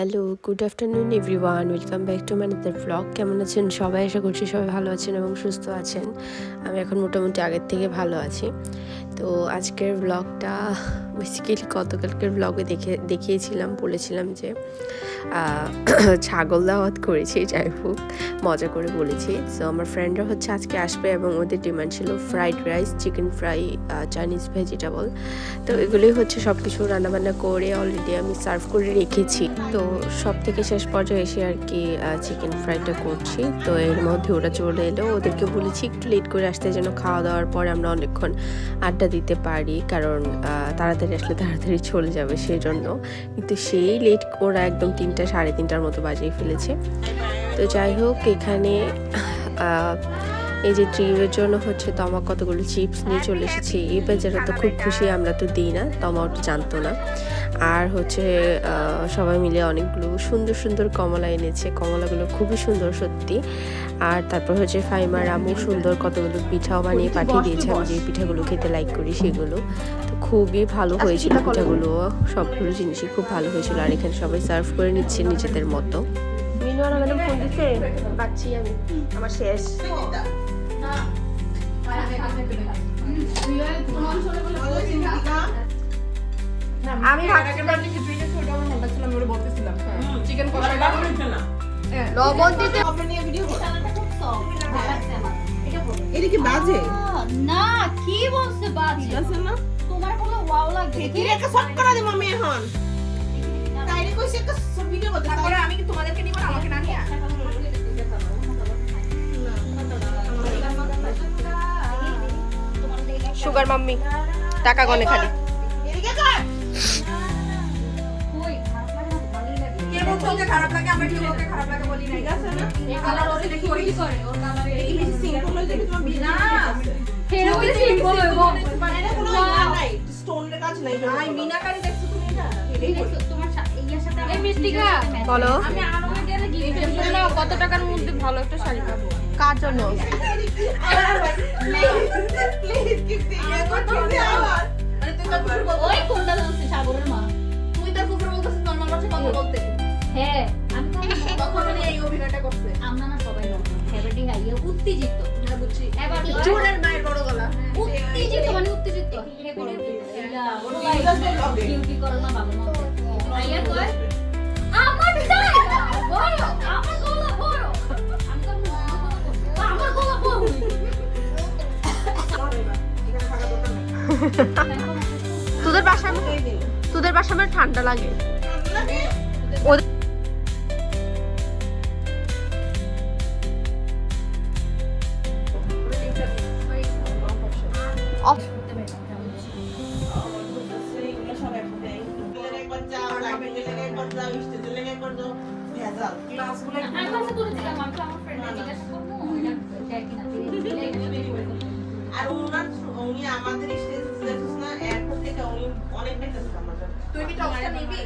Hello, good afternoon everyone, welcome back to my another blog. কেমন আছেন সবাই? আশা করছি সবাই ভালো আছেন এবং সুস্থ আছেন। আমি এখন মোটামুটি আগের থেকে ভালো আছি। তো আজকের ব্লগটা বেসিক্যালি গতকালকের ব্লগে দেখিয়েছিলাম, বলেছিলাম যে ছাগল দাওয়াত করেছি, যাই হোক মজা করে বলেছি। তো আমার ফ্রেন্ডরা হচ্ছে আজকে আসবে এবং ওদের ডিমান্ড ছিল fried rice, chicken fry, Chinese vegetable. তো এগুলোই হচ্ছে সব কিছু রান্নাবান্না করে অলরেডি আমি সার্ভ করে রেখেছি। তো সব থেকে শেষ পর্যায়ে এসে আর কি চিকেন ফ্রাইটা করছি। তো এর মধ্যে ওরা চলে এলো, ওদেরকে বলেছি একটু লেট করে আসতে, যেন খাওয়া দাওয়ার পরে আমরা অনেকক্ষণ আড্ডা দিতে পারি, কারণ তাড়াতাড়ি আসলে তাড়াতাড়ি চলে যাবে সেই জন্য। কিন্তু সেই লেট ওরা একদম 3টা সাড়ে 3টার মতো বাজিয়ে ফেলেছে। তো যাই হোক, এখানে এই যে ট্রিপের জন্য হচ্ছে তমা কতগুলো চিপস নিয়ে চলে এসেছি। এই বাজারে তো খুব খুশি, আমরা তো দিই না, তমা ওটা জানতো না। আর হচ্ছে সবাই মিলে অনেকগুলো সুন্দর সুন্দর কমলা এনেছে, কমলাগুলো খুবই সুন্দর সত্যি। আর তারপর হচ্ছে ফাইমার আমু সুন্দর কতগুলো পিঠাও বানিয়ে পাঠিয়ে দিয়েছে, আমি যে পিঠাগুলো খেতে লাইক করি সেগুলো। তো খুবই ভালো হয়েছিল পিঠাগুলো, সবগুলো জিনিসই খুব ভালো হয়েছিল। আর এখানে সবাই সার্ভ করে নিচ্ছে নিজেদের মতো। মিনুয়ারা ম্যাডাম ফোন দিচ্ছে, বাচ্চি আমি, আমার শেষ। আমি চিকেন কষাটা লবণ দিতে এটা কি বাজে না, কি বলছে বাজে আছে না? তোমার বলে ওয়াও লাগে কি একটা শট করা দেব আমি এখন তাইলে কইছে একটা ভিডিও করতে তারপরে আমি কি তোমাদেরকে নিব না, আমাকে না নিয়া সুগার মাম্মি টাকা গনে খালি এদিকে কর কই কে বলছো যে খারাপ লাগে? আমরা কি ওকে খারাপ লাগে বলি না, ঠিক আছে না? এই কালার ওরে দেখি কি করে ওর কালারে এই বেশি সিম্পল হয়ে যাবে, তোমার বিনা আছে ফের ওই সিম্পল হইবো মানে এটা কোনো ইয়া নাই, স্টোনের কাজ নাই। আই মিনাকারি দেখছো তুমি এটা? এটাই বলি তোমার ইয়ার সাথে এই মিষ্টিকা বলো আমি আনারকে গেলে গিফট দিলে কত টাকার মধ্যে ভালো একটা শাড়ি পাবো? কার জন্য? প্লিজ কিপ্তি এটা কি আবার আরে তুই তো ফুফুর বল, ওই কোনটা জানছিস সাগরের মা? তুই তো ফুফুর বলছিস নরমাল ভাষায় কথা বলতে, হ্যাঁ আমি তো তখন মানে এই অভিনয়টা করছে। আমরা না সবাই ফেভারিট হাইয়ে উত্তেজিত হ্যাঁ বুঝছি, এবার জোরের মায়ের বড় গলা। উত্তেজিত মানে উত্তেজিত এলা বড় ভাই ডিউটি করো না ভালো মতো আইয়া কয় আমার টাকা বড়, আমার গলা বড়, আমি তো আমার গলা বড় এখানে থাকা দরকার নাই। তোদের বাসা আমার ঠান্ডা লাগে। আমি কাছে করে দিলাম আমি আমার ফ্রেন্ডে জিজ্ঞাসা করবো এটা দেয় কিনা আর উনি আমাদের স্টেজ দেখছিস না, এয়ারপোর্ট থেকে উনি অনেক দেখতেছেন আমাদের। তুই কি টপসটা নিবি?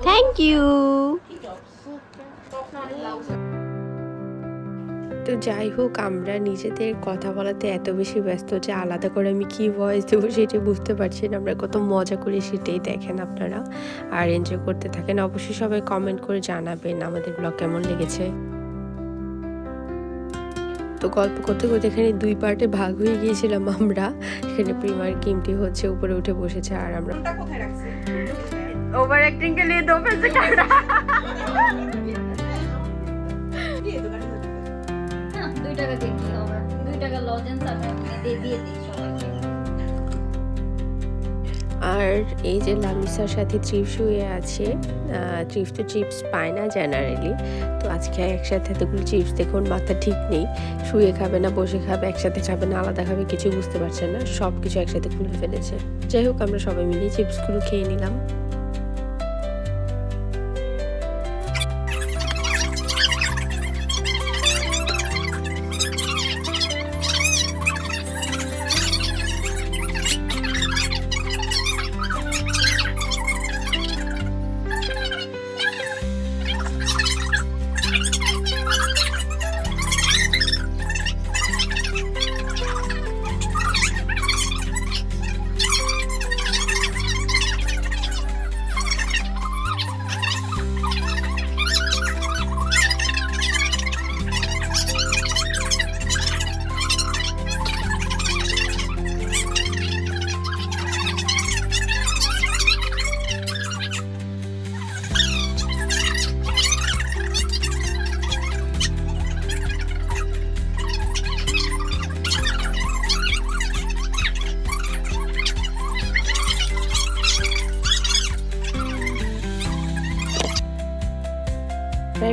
Thank you. কি টপস? টপস না ব্লাউজ। তো যাই হোক, আমরা নিজেদের কথা বলাতে এত বেশি ব্যস্ত যে আলাদা করে আমি কি ভয়েস দেবো সেটাই বুঝতে পারছি না। আমরা কত মজা করি সেটাই দেখেন আপনারা আর এনজয় করতে থাকেন। অবশ্যই সবাই কমেন্ট করে জানাবেন আমাদের ব্লগ কেমন লেগেছে। তো গল্প করতে করতে এখানে 2 পার্টে ভাগ হয়ে গিয়েছিলাম আমরা। এখানে প্রিমার কিমটি হচ্ছে উপরে উঠে বসেছে আর আমরা কোনটা কোথায় রাখছিস? ওভার অ্যাক্টিং কে লিয়ে দো পেছে কাটা। কি দোকানে যাবে? হ্যাঁ 2 টাকা দিয়ে কি হবে? 2 টাকা লজেন্স আছে দিয়ে দিই সবাইকে। আর এই যে লামিসার সাথে ট্রিপ শুয়ে আছে। ট্রিপ তো চিপস পায় না জেনারেলি, তো আজকে একসাথে এতগুলো চিপস দেখুন, মাথা ঠিক নেই, শুয়ে খাবে না বসে খাবে, একসাথে খাবে না আলাদা খাবে, কিছু বুঝতে পারছে না, সব কিছু একসাথে খুলে ফেলেছে। যাই হোক, আমরা সবাই মিলে চিপসগুলো খেয়ে নিলাম।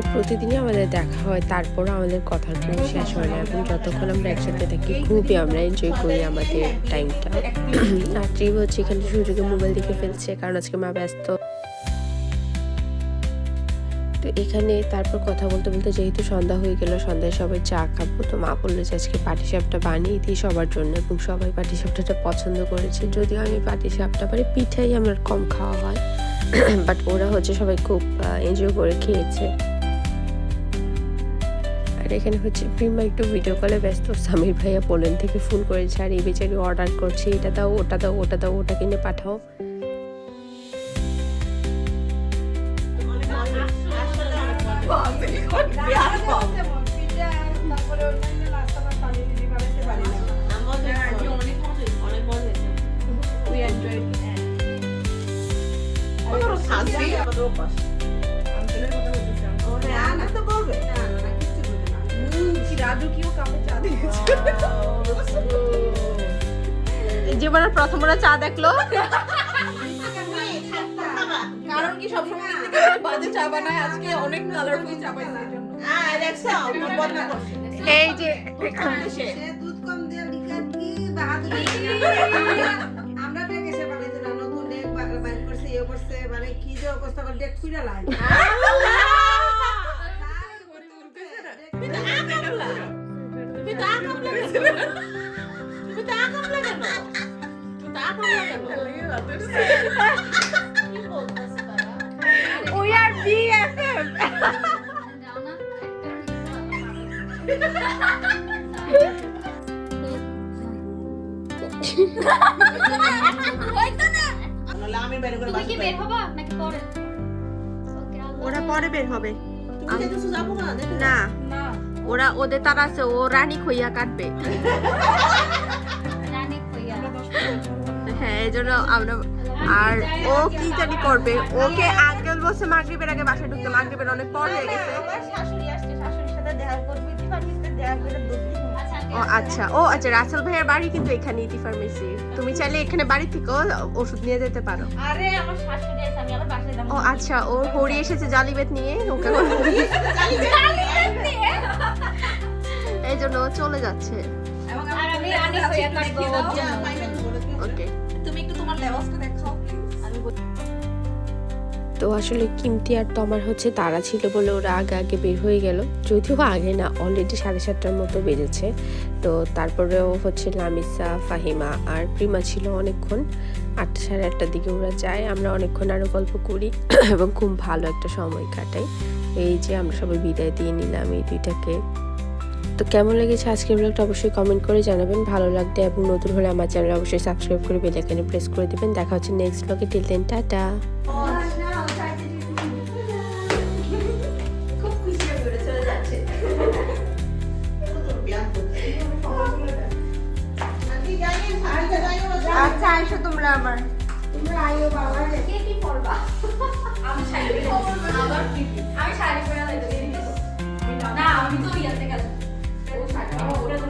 প্রায় প্রতিদিনই আমাদের দেখা হয়, তারপরও আমাদের কথার কোনো শেষ হয় না এবং যতক্ষণ আমরা একসাথে থাকি খুবই আমরা এনজয় করি আমাদের টাইমটা। আর ট্রিপ হচ্ছে এখানে সুযোগে মোবাইল দেখে ফেলছে কারণ আজকে মা ব্যস্ত। তো এখানে তারপর কথা বলতে বলতে যেহেতু সন্ধ্যা হয়ে গেল, সন্ধ্যায় সবাই চা খাবো, তো মা বললো যে আজকে পাটিসাপটা বানিয়ে দিই সবার জন্য এবং সবাই পাটিসাপটাটা পছন্দ করেছে। যদিও আমি পাটিসাপটা মানে পিঠাই আমার কম খাওয়া হয়, বাট ওরা হচ্ছে সবাই খুব এনজয় করে খেয়েছে। আর এখানে হচ্ছে প্রিমা একটু ভিডিও কলে ব্যস্ত, সামির ভাইয়া পোল্যান্ড থেকে ফোন করেছে আর এই বেচারি অর্ডার করছে, এটা দাও ওটা দাও ওটা দাও ওটা কিনে পাঠাও। জীবনের প্রথম ওরা চা দেখলো, কারণ কি সবসময় বাজে চা বানায়, আজকে অনেক কালারফুল চা বানায়। এই যে দুধ কম দিয়ে লিখার কি বাহাদুরি আমরা ডেক এসে বানাইতে না, নতুন ডেক বাইর করছে, ইয়ে করছে, মানে কি যে অবস্থা করে ডেক ফুইরা লাই we are BFF. আমি বের করে তুমি কি বের হবা নাকি পরে? ওরা পরে বের হবে তুমি যেতেছো যাবো না দেখো না, ওরা ওদের তার আছে, ও রানী খইয়া কাটবে। রানী কইয়া হ্যাঁ এই জন্য আমরা, আর ও কি জানি করবে, ওকে আঙ্কেল বলছে মাগরিবের আগে বাসায় ঢুকতে, মাগরিবের অনেক পর হয়ে গেছে। শাশুড়ি আসছে, শাশুড়ির সাথে দেখা করবি, ফার্মেসিতে দেখা করে দুধ ও আচ্ছা রাসেল ভাইয়ের বাড়ি কিন্তু এখানে ইতি ফার্মেসি, তুমি চাইলে এখানে বাড়ি থেকেও ওষুধ নিয়ে যেতে পারো। আরে আমার শাশুড়ি আছে, আমি আবার বাসায় যাবো। ও আচ্ছা, ও হরি এসেছে জালিবেট নিয়ে, ওকে এই জন্য ও চলে যাচ্ছে। আর আমি রানী কইয়া কাটবো। ওকে তুমি একটু তোমার লেবাসটা দেখাও প্লিজ। তো আসলে কিমতি আর তমার হচ্ছে তারা ছিল বলে ওরা আগে আগে বের হয়ে গেল, যদিও আগে না, অলরেডি 7:30টার মতো বেজেছে। তো তারপরেও হচ্ছে লামিসা, ফাহিমা আর প্রিমা ছিল অনেকক্ষণ, 8টা সাড়ে 8টার দিকে ওরা যায়। আমরা অনেকক্ষণ আরও গল্প করি এবং খুব ভালো একটা সময় কাটাই। এই যে আমরা সবাই বিদায় দিয়ে নিলাম এই দুইটাকে। তো কেমন লেগেছে আজকের ব্লগটা অবশ্যই কমেন্ট করে জানাবেন, ভালো লাগবে এবং নতুন হলে আমার চ্যানেল অবশ্যই সাবস্ক্রাইব করে বেল আইকনে প্রেস করে দিবেন। দেখা হচ্ছে নেক্সট ব্লগে, টিল দেন টাটা। খুব খুশি হয়ে চলে যাচ্ছে। আচ্ছা আইসো তোমরা আবার, তোমরা আইও বাবা, কে কি পড়বা? আমি শাড়ি পরে আবার কি আমি শাড়ি পরে আলাদা না, আমি তো ইয়াতে গেলাম। ও শাড়ি ওটা তো